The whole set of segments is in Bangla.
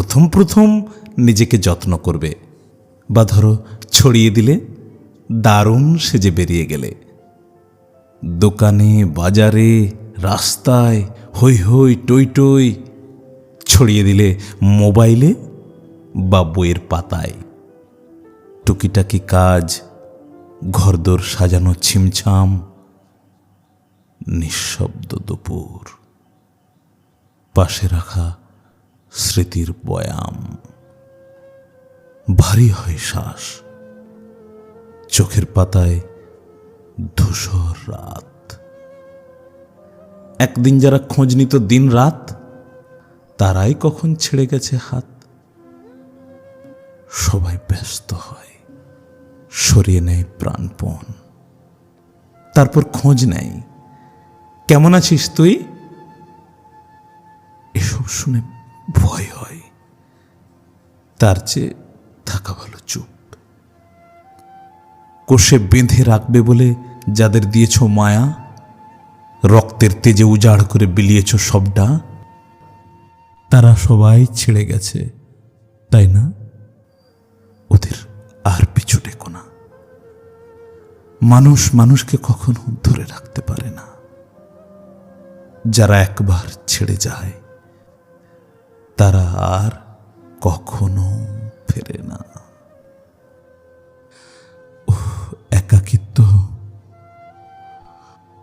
প্রথম প্রথম নিজেকে যত্ন করবে, বা ধরো ছড়িয়ে দিলে দারুণ সেজে বেরিয়ে গেলে। দোকানে, বাজারে, রাস্তায় হৈ হৈ টই টই, ছড়িয়ে দিলে মোবাইলে বা বইয়ের পাতায়। টুকিটাকি কাজ, ঘরদোর সাজানো ছিমছাম, নিঃশব্দ দুপুর, পাশে রাখা স্মৃতির বয়াম। ভারী হয় শ্বাস, চোখের পাতায় ধূসর রাত। একদিন যারা খোঁজ নিত দিন রাত, তারাই কখন ছেড়ে গেছে হাত। সবাই ব্যস্ত হয়, সরিয়ে নেয় প্রাণপণ, তারপর খোঁজ নেয়, কেমন আছিস তুই? এসব শুনে ভয় হয়, তার চেয়ে থাকা ভালো চুপ। কোষে বেঁধে রাখবে বলে যাদের দিয়েছ মায়া, রক্তের তেজে উজাড় করে বিলিয়েছ সবটা, তারা সবাই ছেড়ে গেছে, তাই না? ওদের আর পিছু ডেকো না। মানুষ মানুষকে কখনো ধরে রাখতে পারে না। যারা একবার ছেড়ে যায়, তারা আর কখনো ফেরে না। একাকিত্ব,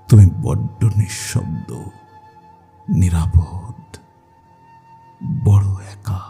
তুমি বড্ড নিঃশব্দ, নিরাপদ, বড় একা।